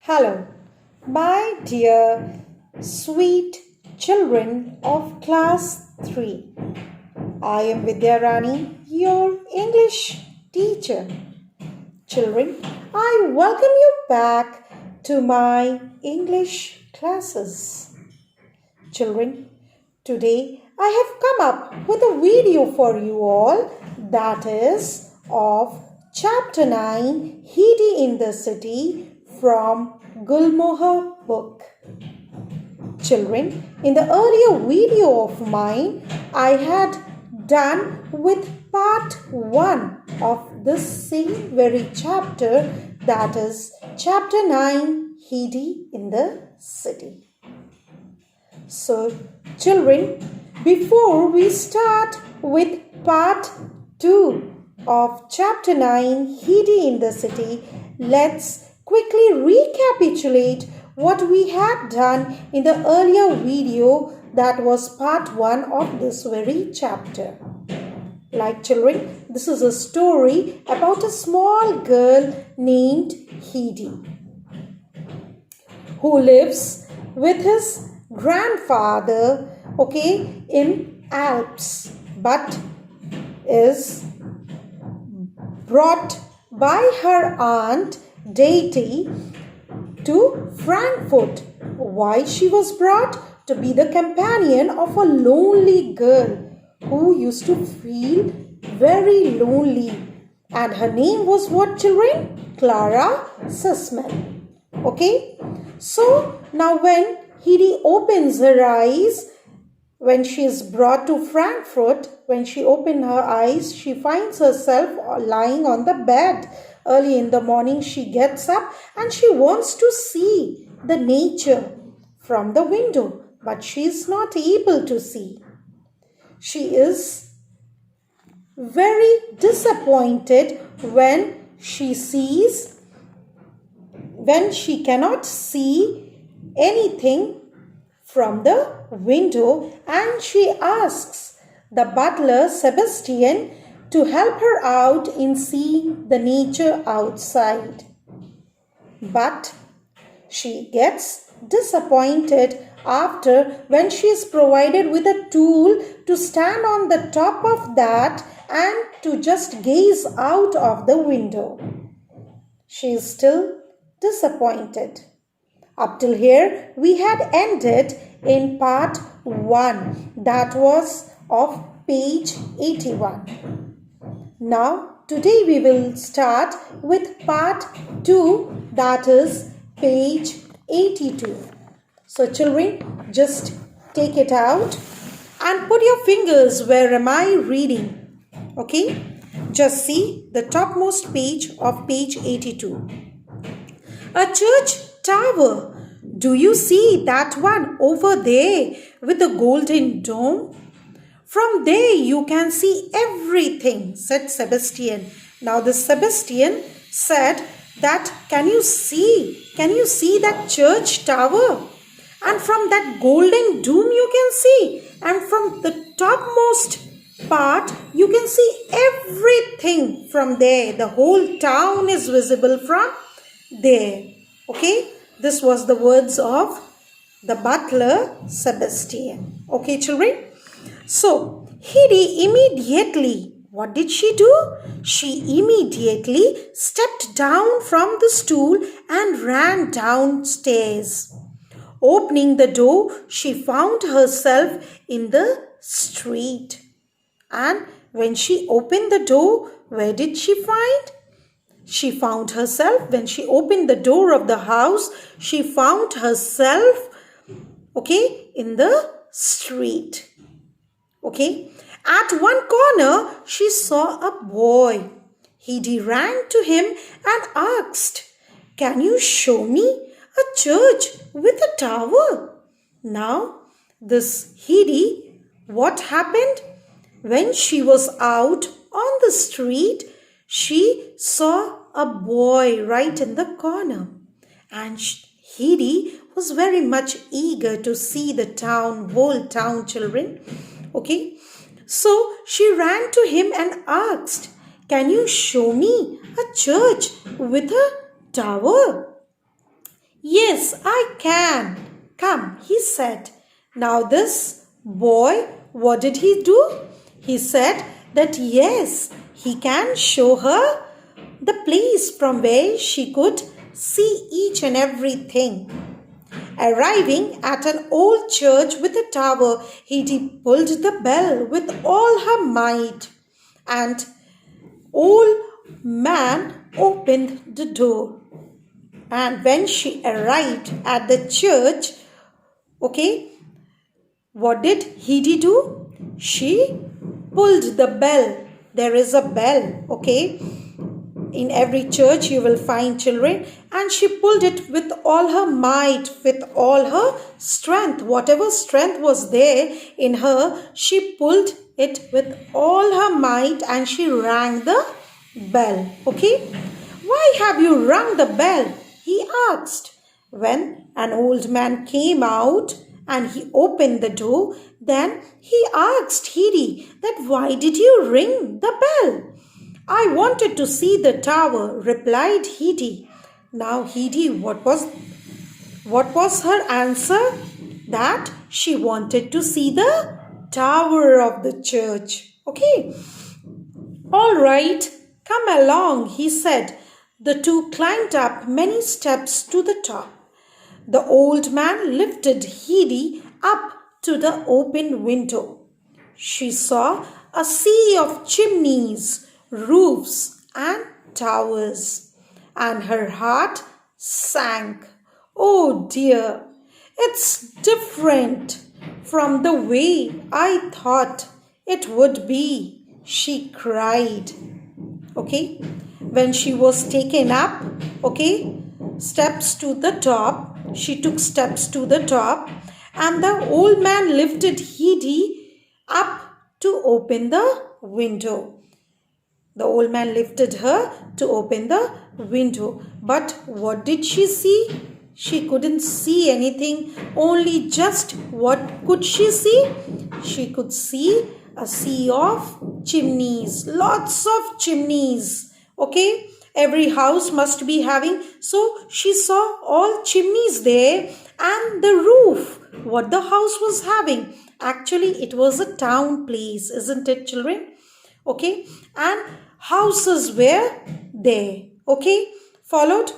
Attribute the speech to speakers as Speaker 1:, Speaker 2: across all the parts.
Speaker 1: Hello, my dear sweet children of class 3. I am Vidya Rani, your English teacher. Children, I welcome you back to my English classes. Children, today I have come up with a video for you all that is of Chapter 9, Heidi in the City from Gulmohar book. Children, in the earlier video of mine, I had done with part 1 of this same very chapter, that is Chapter 9, Heidi in the City. So, children, before we start with part 2 of Chapter 9, Heidi in the City, let's quickly recapitulate what we had done in the earlier video, that was part 1 of this very chapter. Like children, this is a story about a small girl named Heidi who lives with his grandfather, in Alps, but is brought by her aunt Deity to Frankfurt. Why she was brought? To be the companion of a lonely girl who used to feel very lonely. And her name was what, children? Clara Sussman. So now when Heidi opens her eyes, when she is brought to Frankfurt, when she opens her eyes, she finds herself lying on the bed. Early in the morning, she gets up and she wants to see the nature from the window, but she is not able to see. She is very disappointed when she cannot see anything from the window, and she asks the butler Sebastian to help her out in seeing the nature outside. But she gets disappointed after when she is provided with a tool to stand on the top of that and to just gaze out of the window. She is still disappointed. Up till here, we had ended in part 1, that was of page 81. Now, today we will start with part 2, that is page 82. So, children, just take it out and put your fingers where am I reading. Just see the topmost page of page 82. A church tower. Do you see that one over there with the golden dome? From there you can see everything, said Sebastian. Now the Sebastian said that, can you see that church tower? And from that golden dome you can see. And from the topmost part you can see everything from there. The whole town is visible from there. This was the words of the butler Sebastian. Children? So, Heidi immediately, what did she do? She immediately stepped down from the stool and ran downstairs. Opening the door, she found herself in the street. And when she opened the door, where did she find? She found herself, when she opened the door of the house, she found herself, in the street. At one corner, she saw a boy. Heidi ran to him and asked, can you show me a church with a tower? Now, this Heidi, what happened? When she was out on the street, she saw a boy right in the corner. And Heidi was very much eager to see the whole town, children. So she ran to him and asked, can you show me a church with a tower? Yes, I can. Come, he said. Now this boy, what did he do? He said that yes, he can show her the place from where she could see each and everything. Arriving at an old church with a tower, Heidi pulled the bell with all her might, and old man opened the door. And when she arrived at the church, okay, what did Heidi do? She pulled the bell. There is a bell, okay. In every church you will find children, and she pulled it with all her might, with all her strength. Whatever strength was there in her, she pulled it with all her might and she rang the bell. Okay? Why have you rung the bell? He asked. When an old man came out and he opened the door, then he asked Heidi that why did you ring the bell? I wanted to see the tower, replied Heidi. Now Heidi, what was her answer? That she wanted to see the tower of the church. Okay. All right, come along, he said. The two climbed up many steps to the top. The old man lifted Heidi up to the open window. She saw a sea of chimneys, roofs and towers, and her heart sank. Oh dear, it's different from the way I thought it would be, she cried. Okay, when she was taken up, okay, steps to the top, she took steps to the top, and the old man lifted Heidi up to open the window. The old man lifted her to open the window. But what did she see? She couldn't see anything. Only just what could she see? She could see a sea of chimneys. Lots of chimneys. Okay? Every house must be having. So she saw all chimneys there and the roof. What the house was having. Actually, it was a town place. Isn't it, children? Okay? And houses were there. Okay, followed?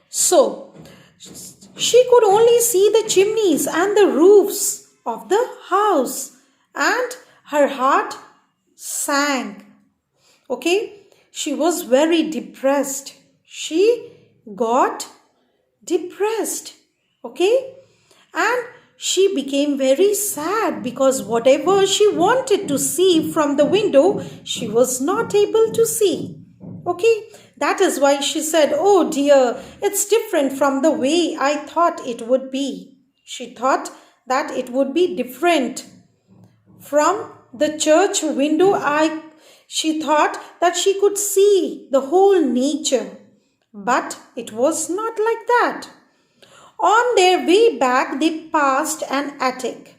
Speaker 1: So, she could only see the chimneys and the roofs of the house, and her heart sank. Okay, she was very depressed. She got depressed. Okay, and she became very sad because whatever she wanted to see from the window, she was not able to see. Okay, that is why she said, oh dear, it's different from the way I thought it would be. She thought that it would be different from the church window. She thought that she could see the whole nature, but it was not like that. On their way back, they passed an attic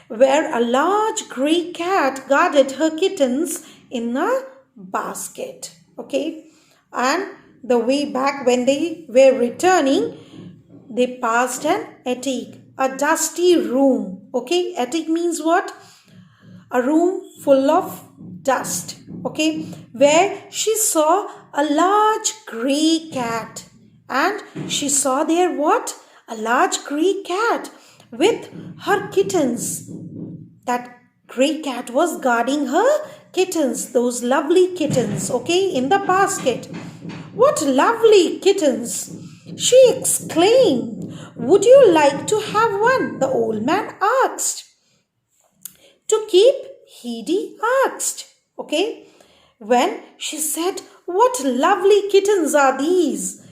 Speaker 1: where a large grey cat guarded her kittens in a basket. Okay, and the way back when they were returning, they passed an attic, a dusty room. Okay, attic means what? A room full of dust. Okay, where she saw a large grey cat, and she saw there what? A large grey cat with her kittens. That grey cat was guarding her kittens, those lovely kittens, okay, in the basket. What lovely kittens! She exclaimed. Would you like to have one? The old man asked. To keep? Heidi asked. Okay, when she said, what lovely kittens are these?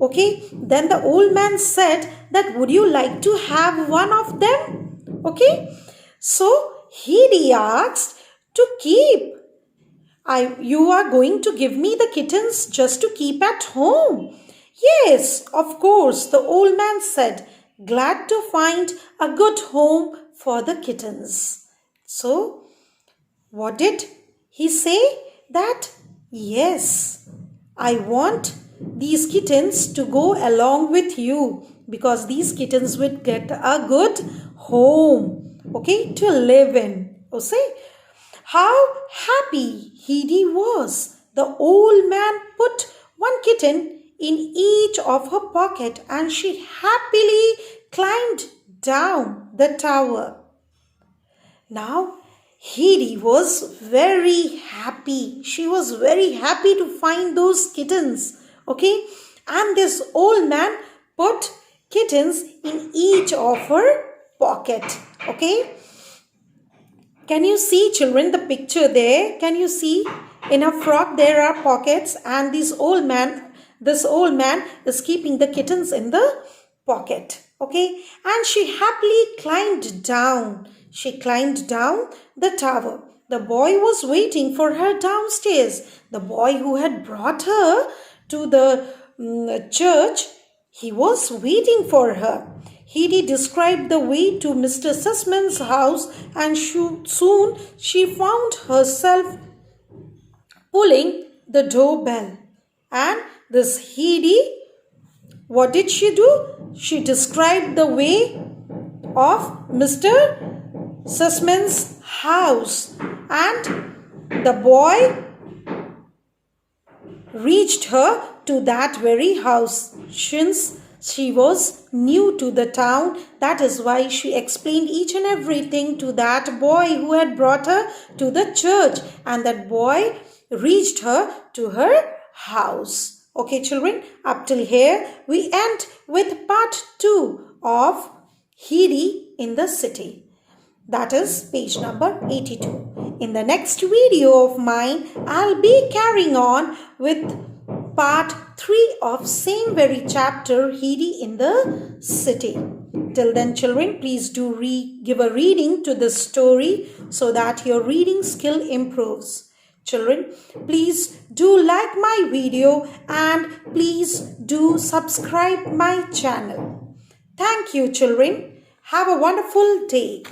Speaker 1: Okay, then the old man said that would you like to have one of them? Okay, so Heidi asked to keep. You are going to give me the kittens just to keep at home? Yes, of course, the old man said, glad to find a good home for the kittens. So, what did he say? That, yes, I want these kittens to go along with you, because these kittens would get a good home, okay, to live in. Okay? How happy Heidi was. The old man put one kitten in each of her pocket and she happily climbed down the tower. Now, Heidi was very happy. She was very happy to find those kittens. Okay? And this old man put kittens in each of her pocket. Okay? Can you see, children, the picture there? Can you see? In a frock there are pockets, and this old man is keeping the kittens in the pocket. Okay? And she happily climbed down. She climbed down the tower. The boy was waiting for her downstairs. The boy who had brought her to the church, he was waiting for her. Heidi described the way to Mr. Sussman's house, and soon she found herself pulling the doorbell. And this Heidi, what did she do? She described the way of Mr. Sussman's house, and the boy reached her to that very house. Since she was new to the town, that is why she explained each and everything to that boy who had brought her to the church, and that boy reached her to her house. Okay, children, up till here we end with part 2 of Heidi in the city. That is page number 82. In the next video of mine, I'll be carrying on with part 3 of same very chapter, Heidi in the city. Till then, children, please do give a reading to this story so that your reading skill improves. Children, please do like my video and please do subscribe my channel. Thank you, children. Have a wonderful day.